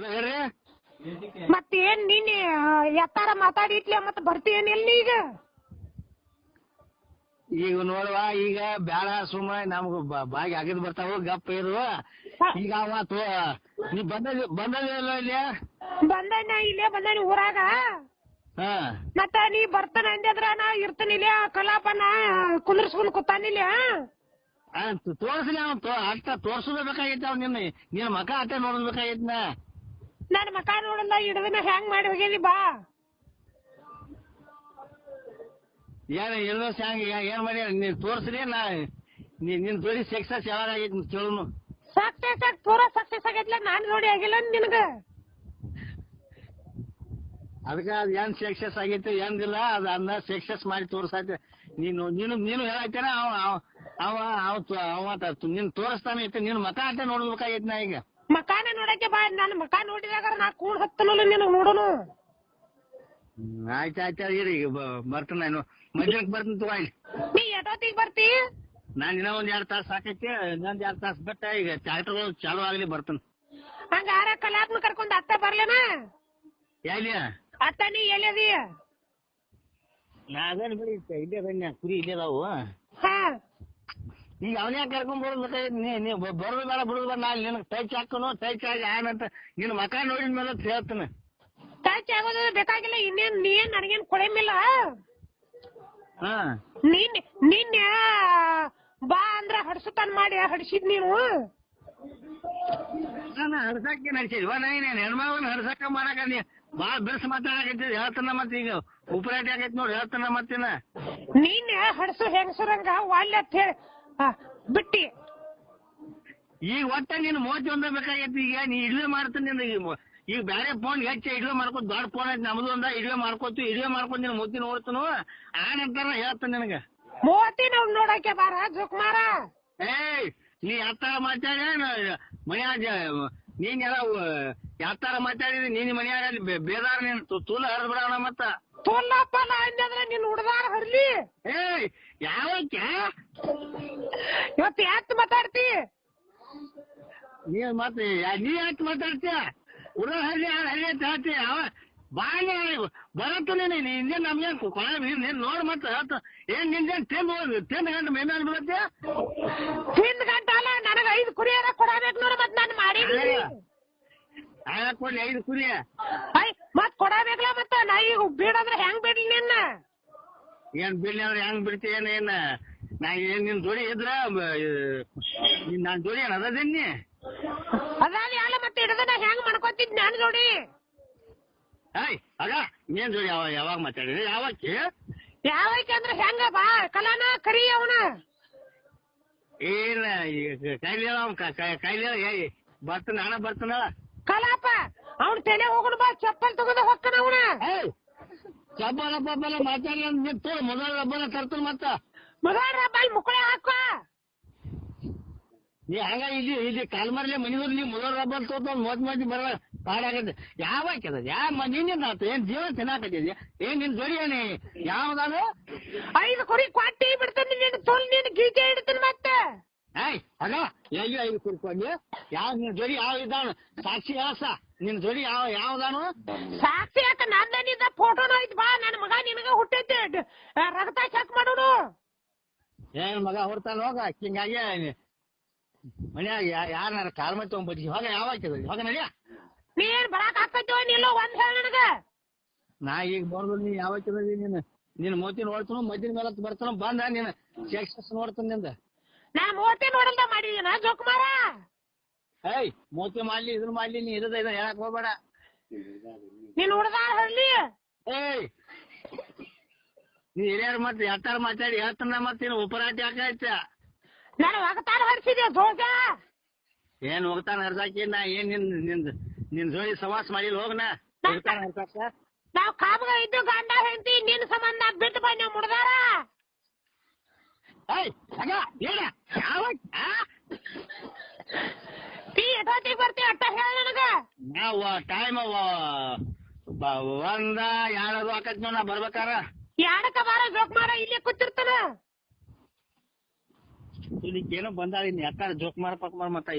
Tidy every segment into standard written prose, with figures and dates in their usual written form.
Hello ಹೇಳ್ರಿ. ಮತ್ತೇನ್ ನಿನ್ನೆ ಎತ್ತಾರ ಮಾತಾಡಿಟ್ಲೆ ಮತ್ತ ಬರ್ತೀಯೇನಿಲ್ಲ ಈಗ? ಈಗ ನೋಡುವ, ಈಗ ಬ್ಯಾಡ ಸುಮ್ಮ ನಮ್ಗ ಬಾಗಿ ಅಗದ್ ಬರ್ತಾವ, ಗಪ್ಪ ಇರು. ಈಗ ಅವ ನೀ ಬಂದಿಲ್ಲ ಇಲ್ಲಿ? ಬಂದಾನ, ಇಲ್ಲೇ ಬಂದಾನ ಊರಾಗ. ಹಾ ಮತ್ತ ನೀ ಬರ್ತಾನ ಅಂದ್ರ ನಾ ಇರ್ತಾನ ಇಲ್ಲೇ ಕಲಾಪನ ಕುಂದ್ರಸ್ಕೊಂಡ್ ಕೂತಾನಿಲ್ಲ. ತೋರ್ಸ್ಲಿ ಅವ ಅಷ್ಟ ತೋರ್ಸೋದ ಬೇಕಾಗೈತಿ. ಅವ್ ನಿನ್ನ ಮಕ ಅಟ್ಟ ನೋಡ್ಬೇಕಾಗೈತಿ. ನನ್ ಮಕ ನೋಡಲ್ಲ, ಹಿಡ್ದನ ಹ್ಯಾಂಗ್ ಮಾಡಿ ಹೋಗ್ಯಾನಿ ಬಾ. ಏನ್ ಎಲ್ಲೋ ಹ್ಯಾಂಗ ಏನ್ ಮಾಡಿ ನೀನ್ ತೋರ್ಸ್ರಿ. ನಿನ್ ಜೋಡಿ ಸಕ್ಸಸ್ ಯಾವಾಗ ಆಗೈತಿ ಕೇಳುನು. ಸಕ್ಸಸ್ ಪೂರಾ ಸಕ್ಸಸ್ ಆಗೈತ್ಲ, ನಾನ್ ನೋಡಿ ಆಗಿಲ್ಲ ನಿನಗ. ಅದಕ್ಕ ಅದ್ ಏನ್ ಸಕ್ಸಸ್ ಆಗೈತಿ ಏನಿಲ್ಲ, ಅದನ್ನ ಸಕ್ಸಸ್ ಮಾಡಿ ತೋರ್ಸೈತಿ. ನೀನು ಹೇಳತ್ತೇನ ಅವ ನಿನ್ ತೋರಿಸ್ತಾನ ಐತಿ. ನಿನ್ ಮಕ ಅಟ್ಟ ನೋಡ್ಬೇಕಾಗೈತಿ. ನಾ ಈಗ ಮಕಾನ ನೋಡಕ್ಕೆ ಬಾ. ನನ್ ಮಕ ನೋಡಿದಾಗ ನಾ ಕೂಡ್ ಹತ್ತನಲ್ಲ ನಿನಗ್ ನೋಡೋನು. ಆಯ್ತಾಯ್ತ ಇರಿ, ಈಗ ಬರ್ತಾನ. ನಾನು ಮಧ್ಯಾಹ್ನಕ್ಕೆ ಬರ್ತೀನಿ ತಗೋ. ನೀ ಎಷ್ಟೊತ್ತಿಗೆ ಬರ್ತಿ? ನಾನ್ ಇನ್ನೂ ಒಂದ್ 2 ತಾಸು ಸಾಕೈತಿ. ಇನ್ನೊಂದ್ 2 ತಾಸು ಬಿಟ್ಟ ಈಗ ಟ್ರಾಕ್ಟರ್ ಚಾಲು ಆಗ್ಲಿ ಬರ್ತಾನ. ಹಂಗಾರ ಕಲಾಪ್ನ ಕರ್ಕೊಂಡ್ ಅತ್ತ ಬರ್ಲೇನ? ಎಲ್ಲಿ ಅತ್ತ ನೀ ಎಲ್ಲಿ? ನಾ ಅದೇನ್ ಬಿಡಿ, ಇಲ್ಲೇ ಬನ್ನಿ, ಕುರಿ ಇಲ್ಲೇ ಅದಾವು. ಹಾ, ಈಗ ಅವನ್ಯಾಗ ಕರ್ಕೊಂಡ್ ಬರೋದ್ ನೀ ಬರೋದು ಬೇಡ ಬಿಡುದು ಬೇಡ. ನಾನು ನಿನಗೆ ಟಚ್ ಹಾಕೋನು, ಟಚ್ ಆಗಿ ಏನಂತ ನಿನ್ನ ಮಕ ನೋಡಿದ ಮೇಲೆ ಹೇಳ್ತಾನೆ. ಟಚ್ ಆಗೋದು ಬೇಕಾಗಿಲ್ಲ. ಇನ್ನೇನ್ ನೀನ್ ನನಗೇನ್ ಕೊಳೆಮಿಲ್ಲ. ಹಾ ನಿನ್ನೆ ಬಾ ಅಂದ್ರ ಹಡ್ಸುತ್ತಾನ ಮಾಡಿ ಹಡ್ಸಿದ್ ನೀನು. ನಾನು ಹಡ್ಸಕ್ಕೆ ನಡ್ಸಿದ್ವ? ನೀನ್ ಹೆಣ್ಮಗನ್ ಹಡ್ಸಕ್ಕ ಮಾಡಕ ನೀ ಬಾಳ ಬೆರ್ಸ್ ಮಾತಾಡಕೈತಿ. ಹೇಳ್ತಾನ ಮತ್ತ ಈಗ ಉಪರಾಟಿ ಆಗೈತಿ ನೋಡಿ. ಹೇಳ್ತಾನ ಮತ್ತಿನ ನಿನ್ನೆ ಹಡ್ಸು ಹೆಂಗಸರಂಗ ವಾಲ್ಯ ಅಂತ ಹೇಳಿ ಬಿಟ್ಟಿ. ಈಗ ಒಟ್ಟ ನೀನು 31 ಬೇಕಾಗೈತಿ. ಈಗ ನೀ ಇಡ್ಲೆ ಮಾಡ್ತಾನೆ. ಈಗ ಬೇರೆ ಫೋನ್ ಹೆಚ್ಚ ಇಡ್ಲೆ ಮಾಡ್ಕೊತ, ದೊಡ್ಡ ಫೋನ್ ಐತಿ ನಮ್ದು ಒಂದ. ಇಡ್ಲೆ ಮಾಡ್ಕೊತ ನೀನು ಮುದ್ದಿ ನೋಡ್ತಾನು ಆನಂತರ ಹೇಳ್ತಾನೆ ನಿನಗ. 30 ನೋಡಕ್ಕೆ ಬಾರ ಜುಕ್ಮಾರ. ಏಯ್ ನೀ ಯಾತ್ತಾರ ಮಾತಾಡ ಮನ್ಯಾಗ ನೀನ್ ಎಲ್ಲ ಯಾತ್ತಾರ ಮಾತಾಡಿದ್ರಿ. ನೀನ್ ಮನ್ಯಾಗ ಬೇದಾರ ನೀನ್ ತೂಲ ಹರಿದ್ ಬಿಡೋಣ. ಮತ್ತ ತೋಲ್ಲಪ್ಪಲ್ಲ ಅಂದ್ರ ನಿನ್ ಹುಡ್ದಾರ ಹರ್ಲಿ. ಏಯ್ ಯಾವಕ್ಕೆ ಇವತ್ತು ಯಾತ್ ಮಾತಾಡ್ತಿ? ನೀ ಮತ್ತೆ ನೀ ಯಾಕೆ ಮಾತಾಡ್ತೀಯ? ಹುಡುಗ ಹಳ್ಳಿ ಹಳ್ಳಿ ಅಂತ ಹೇಳ್ತಿ. ಅವ ಬಾಳೆ ಬರತ್ತು. ಹಿಂದೆ ನಮ್ಗೆ ಕೊಳ ನೀನ್ ನೋಡ್ ಮತ್ತ ಏನ್ ನಿಂದೇನ್ ತಿಂದ್ ಗಂಟೆ ಮೇ ಮೇಲೆ ಬೀಳತ್ತೆ. ತಿಂದ್ ಗಂಟೆ ಅಲ್ಲ, ನನಗ 5 ಕುರಿಯಾರ ಕೊಡಬೇಕು ನೋಡ. ಮತ್ ನಾನು ಮಾಡಿದೀನಿ. ಕೊಡ್ಲಿ 5 ಕುರಿ. ಮತ್ ಕೊಡಬೇಕಲ್ಲ. ಮತ್ತ ನಾ ಈಗ ಬಿಡಂದ್ರೆ ಹೆಂಗ್ ಬಿಡ್ಲಿ ನಿನ್ನ? ಏನ್ ಬಿಡ್ಲಿ ಅಂದ್ರೆ ಹೆಂಗ್ ಬಿಡ್ತಿ? ಏನ್ ನಾ ಏನ್ ನಿನ್ ಜೋಡಿ ಇದ್ರ ನಾನ್ ಜೋಡಿ ಏನ್ ಅದೀನಿ? ಅದಾದ ಅಲ್ಲ, ಮತ್ತೆ ಹಿಡ್ದನ ಹೆಂಗ್ ಮಾಡ್ಕೊತಿದ್ ನಾನು ಜೋಡಿ? ಆಗ ನೀನ್ ಜೋಡಿ ಯಾವಾಗ ಮಾತಾಡಿದ್ರಿ? ಯಾವಕ್ಕೆ ಅಂದ್ರೆ ಹೆಂಗ ಬಾ ಕಲಾನ ಕರಿ ಅವನ. ಏನ ಕೈಲಿ ಬರ್ತಾನ, ಹಣ ಬರ್ತಾನ. ಕಲಾಪ ಅವ್ನ ತಲೆ ಹೋಗೋಣ ಬಾ, ಚಪ್ಪಲ್ ತಗೊಂಡ ಹೋಗ್ತಾನ ಅವನ. ಚಪ್ಪಲ ಮಾತಾಡಿ ನಿಂತು ಮೊದಲ ಹಬ್ಬನ ತರ್ತಾನ. ಮತ್ತ ಮಗಾರ ಬಾಲ್ ಮುಕ್ಕಳೆ ಹಾಕ. ನೀ ಹಂಗ ಇಲ್ಲಿ ಕಾಲ್ಮಾರ್ಲೆ ಮನಿದವ್ರು ನೀ ಮೊದಲ ರಬ್ಬರ್ ತೋತ ಮೋದ್ ಬರ ಪಾಡಾಗತ್ತೆ. ಯಾವಾಕ್ಯದ ನಿನ್ನಿಂದ ಆತ ಏನ್ ಜೀವನ ತಿನ್ನಾಕತ್ತಿದ್ಯಾ? ಏನ್ ನಿನ್ ಜೋಡಿ ಏನಿ ಯಾವ್ದಾನು? 5 ಕುರಿ ಕ್ವಾಟಿ ಬಿಡ್ತಾನೆ ನೀನು. ತೋಲ್ ನೀನು ಗೀಜೆ ಹಿಡ್ತಾನೆ ಮತ್ತೆ. ಆಗ ಎಲ್ಲಿ 5 ಕುರಿ ಕೊಡ್ಲಿ? ನಿನ್ ಜೋಡಿ ಯಾವ ಇದ್ದಾನು? ಸಾಕ್ಷಿ ಹೇಳಸ. ನಿನ್ ಜೋಡಿ ಯಾವ್ದಾನು? ಸಾಕ್ಷಿ ಯಾಕ? ನಂದನಿಂದ ಫೋಟೋನು ಐತ್ ಬಾ. ನನ್ನ ಮಗ ನಿನಗ ಹುಟ್ಟೈತೆ, ರಕ್ತ ಚೆಕ್ ಮಾಡೋನು. ಏನ್ ಮಗ ಹೊಡ್ತಾನ ಹೋಗ. ಹಿಂಗಾಗಿ ಮನ್ಯಾಗ ಯಾರ ಕಾಲ್ ಮಾಡಿ ತಗೊಂಡ್ಬರ್ತೀವಿ. ಹೋಗ ಯಾವಾಗ್ತದ? ಹೋಗ ನಡಿಯ. ನೀ ಏನ್ ಬರಾಕ್ ಹಾಕೈತಿವ ನಿಲ್ಲೋ ಒಂದ್ ಹೇಳ ನನಗ. ನಾ ಈಗ ಬರ್ದು ನೀ ಯಾವಾಗ ನಿನ್ ಮೋತಿ ನೋಡ್ತಾನು. ಮದ್ದಿನ ಮೇಲೆ ಬರ್ತಾನ. ಬಂದ ನೀನ್ ಸಕ್ಸಸ್ ನೋಡ್ತಾನ ನಿಂದ. ನಾ 30 ನೋಡಲ್ದ ಮಾಡಿದೀನ ಜೋಕುಮಾರ. ಮೋತಿ ಮಾಡ್ಲಿ ಇದನ್ನ ಮಾಡ್ಲಿ, ನೀ ಇರದ ಹೇಳಕ್ ಹೋಗ್ಬೇಡ. ನೀನ್ ಹುಡ್ದಾರ ಹಳ್ಳಿ. ನೀ ಹಿರಿಯರ್ ಮತ್ತೆ ಎತ್ತಾರ ಮಾತಾಡಿ ಹೇಳ್ತಾನ. ಮತ್ತೇನು ಉಪರಾಟಿ ಹಾಕೈತ? ನಾನು ಒಗತಾನ ಹರಿಸಿದೆ ಜೋಗ. ಏನ್ ಹೋಗ್ತಾನ ಹರ್ಸಾಕಿ? ನಾ ಏನ್ ನಿನ್ ಜೋಡಿ ಸವಾಸ ಮಾಡಿಲ್ಲ. ಹೋಗನ ಹೋಗ್ತಾನ ಹರ್ಸಾಕ. ನಾವ್ ಕಾಬಗ ಇದ್ದು ಗಂಡ ಹೆಂಡತಿ ನಿನ್ ಸಂಬಂಧ ಬಿಟ್ಟು ಬಂದ ಮುಡ್ದಾರ. ಟೀ ಎಷ್ಟೊತ್ತಿಗೆ ಬರ್ತೀವಿ ಅಟ್ಟ ಹೇಳ ನನಗ. ನಾವು ಟೈಮ್ 1 2 ಆಕತ್ ನಾ ಬರ್ಬೇಕಾರ. ಯಾಡಕ ಬಾರ ಜೋಕುಮಾರ ಇಲ್ಲೇ ಕೂತಿರ್ತಾನ. ಏನೋ ಬಂದಾಳ. ಎತ್ತಾರ ಜೋಕುಮಾರ ಪಕ್ಮಾರ ಮತ್ತ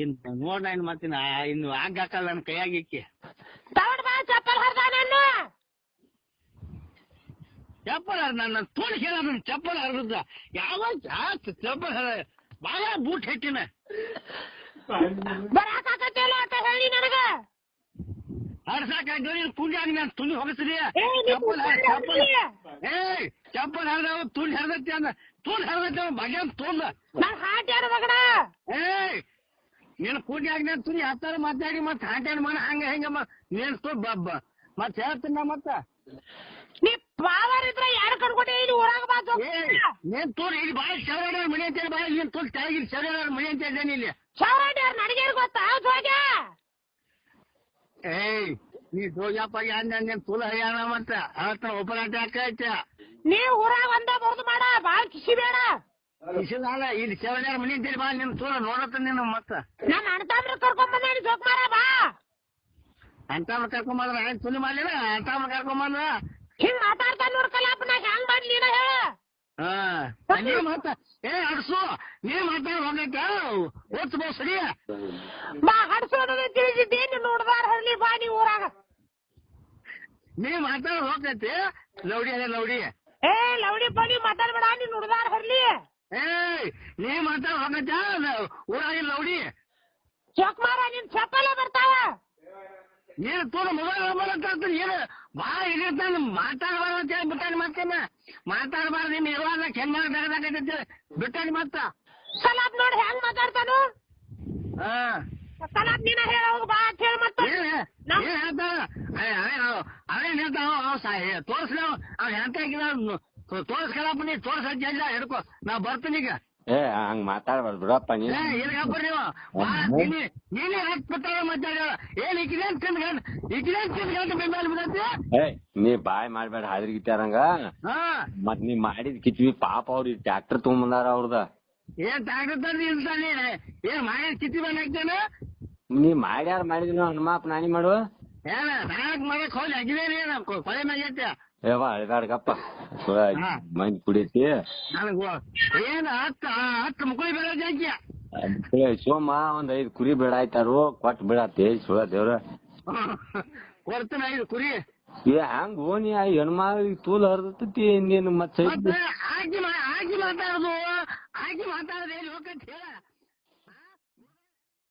ಇನ್ನು ನೋಡ ಇನ್ ಮತ್ತಿನ ಇನ್ನು ಹಾಕಲ್ಲ ನನ್ನ ಕೈಯಾಗಿಕ್ಕಿ ತಗೊಂಡ್ ಬಾ ಚಪ್ಪಲ್ ಹರ್ದ ನಾನು ಚಪ್ಪಲ್ ನನ್ನ ತೋಲ್ ಹೇಳ ಚಪ್ಪಲ್ ಹರಿದ ಯಾವ ಚಪ್ಪಲ್ ಬಾಳ ಬೂಟ್ ಹೆಚ್ಚಿನ ಬರಾಕತ್ತಿಲ್ಲ ಅಂತ ಹೇಳಿ ನನಗ ಹರ್ಸಾಕ ತುಳಿಯಾಗಿ ನಾನು ತುಳಿ ಹೋಗಿಸ್ರಿ ಚಪ್ಪಲ್ ಹರಿದ ತುಳಿ ಹರಿದೈತಿ ಅಂದ ತುಳಿ ಹರಿದೈತಿ ಬಗೆ ತೋಲ್ ನನ್ ಹಾಟ್ ಯಾರು ಮಗನ ನೀನು ಕೂಡಿಯಾಗಿ ನಾನು ತುಳಿ ಹತ್ತಾರ ಮಾತಾಡಿ ಮತ್ತೆ ಹಾಟಾಡಿ ಮಾಡ ಹಂಗ ಹೆಂಗ ನೀನ್ ಮತ್ ಹೇಳ್ತೀನ ಮತ್ತ ನೀ ಪಾವರ್ ಇದ್ರ ಯಾರು ಕಣ್ಕೊಟ್ಟೆ ಇಲ್ಲಿ ಊರಾಗ ಬಾತು ನೀನ್ ತೋರಿ ಇಲ್ಲಿ ಬಾಳ ಶವರ ಮನೆ ಅಂತ ಬಾಳ ನೀನ್ ತೋಲ್ ತೆಳಗಿಲ್ ಶವರ ಮನೆ ಅಂತ ಇದ್ದೇನೆ ಇಲ್ಲಿ ಚೌರಾಟಿ ಅವ್ರ ನನಗೇನು ಗೊತ್ತಾ ಜೋಗ ನೀ ಜೋಗ್ಯಪ್ಪ ನೀನ್ ತುಲ ಹರಿಯಾಣ ಮತ್ತ ಅವತ್ತ ಒಬ್ಬರಾಟ ಹಾಕೈತ ನೀ ಊರಾಗ ಒಂದ ಬಹುದು ಮಾಡ ಬಾಳ ಕಿಸಿ ಬೇಡ ಇಸಿದಾಳ ಇಲ್ಲಿ ಶವರ ಮನೆ ಅಂತ ಬಾ ನಿನ್ ತೋಲ ನೋಡತ್ತ ನೀನು ಮತ್ತ ನನ್ನ ಅಣ್ತಾಮ್ರ ಕರ್ಕೊಂಡ್ ಬಂದೇನಿ ಜೋಕ್ ಮಾರ ಬಾ ಅಂತಾಮ ಕರ್ಕೊಂಬಂದ್ರ ಏನ್ ತುಲಿ ಮಾಡ್ಲಿಲ್ಲ ಅಂತಾಮ ಕರ್ಕೊಂಬಂದ್ರ ಹಿಂಗ್ ಮಾತಾಡ್ತಾ ನೋಡ್ಕಲ್ಲಪ್ಪ ನಾ ಹೆಂಗ್ ಮಾಡ್ಲಿ ನೀನ ಹೇಳ ನೀ ಮಾತ ಅಡ್ಸು ನೀ ಮಾತಾಡ ಹೋಗೈತ ಓದ್ಸ್ಬೋ ಸರಿ ಬಾ ಹಡ್ಸೋದ ತಿಳಿಸಿದ್ದೇನು ನೋಡ್ದಾರ ಹರ್ಲಿ ಬಾ ನೀ ಊರಾಗ ನೀ ಮಾತಾಡ ಹೋಗೈತಿ ಲೌಡಿ ಅದ ಲೌಡಿ ಲೌಡಿ ಬನ್ನಿ ಮಾತಾಡ್ಬೇಡ ನೀನ್ ನೋಡ್ದಾರ ಹರ್ಲಿ ನೀ ಮಾತಾಡ ಹೋಗೈತ ಊರಾಗಿ ಲೌಡಿ ಚೊಕ್ ಮಾರ ನಿನ್ ಚಪ್ಪಲ ಬರ್ತಾವ ನೀನು ತೋರ ಮೊಬೈಲ್ ನಂಬರ್ ಅಂತ ಏನು ಭಾಳ ಇದಿರ್ತಾನ ಮಾತಾಡಬಾರ್ದು ಅಂತ ಹೇಳಿ ಬಿಟ್ಟಾನ ಮತ್ತೇನ ಮಾತಾಡಬಾರ್ದು ನಿಮ್ ಇರುವಾಗ ಹೆಂಗ ತೆಗದಾಕೈತಿ ಬಿಟ್ಟಾನ ಮತ್ತ ಸಲಾಬ್ ನೋಡಿ ಹೆಂಗ್ ಮಾತಾಡ್ತಾನು ಸಲಾಬ್ ನೀನ ಹೇಳ ಹೋಗ ಬಾ ಅಂತ ಹೇಳಿ ಮತ್ತ ಏನ್ ಹೇಳ್ತಾನ ಅವೇನ್ ಹೇಳ್ತಾವ ತೋರ್ಸ್ಲ ಅವ್ ಎಂತ ತೋರ್ಸ್ಕೊಳಪ್ಪ ನೀ ತೋರ್ಸ ಹಿಡ್ಕೊ ನಾ ಬರ್ತೀನಿ ಈಗ ಹಂಗ ಮಾತಾಡ್ಬಾರ್ದು ಬಿಡಪ್ಪ ನೀ ಇಲ್ಗಪ್ಪ ನೀವು ನೀನೇ ಹಾಕ್ಬಿಟ್ಟಾರ ಮಾತಾಡ ಏನ್ ಈಕಿನೇನ್ ತಿಂದ್ಕೊಂಡು ಬೆಂಬಲ ಬಿಡತ್ತೆ ನೀ ಬಾಯ್ ಮಾಡ್ಬೇಡ ಹಾದ್ರಿಗಿತ್ತಾರಂಗ ಮತ್ ನೀ ಮಾಡಿದ್ ಕಿತ್ವಿ ಪಾಪ ಅವ್ರ ಟ್ರ್ಯಾಕ್ಟರ್ ತಗೊಂಬಂದಾರ ಅವ್ರದ ಏನ್ ಟ್ರ್ಯಾಕ್ಟರ್ ತಂದು ಇರ್ತಾನೆ ಏನ್ ಮಾಡಿ ಕಿತ್ತಿ ಬಂದ್ ಹಾಕ್ತಾನ ನೀ ಮಾಡ್ಯಾರ ಮಾಡಿದ್ನು ಹನುಮಾಪ್ ನಾನಿ ಮಾಡು ಏನ ನಾಕ್ ಮಾಡಕ್ ಹೋಗಿ ಆಗಿದೇನೆ ಕೊಳೆ ಮ್ಯಾಗೈತೆ ಅಳ್ಗಾಡ್ಗಪ್ಪ ಮಂದಿ ಕುಡಿತಿ ನನಗ ಏನ್ ಹತ್ತು ಮುಕ್ಕಳಿ ಬೇಡ ಜಾಕ್ಯ ಸೋಮ ಒಂದ್ 5 ಕುರಿ ಬೇಡ ಆಯ್ತಾರು ಕೊಟ್ ಬಿಡತ್ತೆ ಸುಳ ದೇವ್ರ ಕೊಡ್ತಾನ 5 ಕುರಿ ಹಂಗ ಓನಿ ಹೆಣ್ಮಾವಿ ತೂಲ್ ಹರ್ದತಿ ನೀನು ಮತ್ ಹಾಕಿ ಮಾತಾಡುದು ಹಾಕಿ ಮಾತಾಡೋದು ಹೇಳಿ ಹೋಗಂತ ಹೇಳ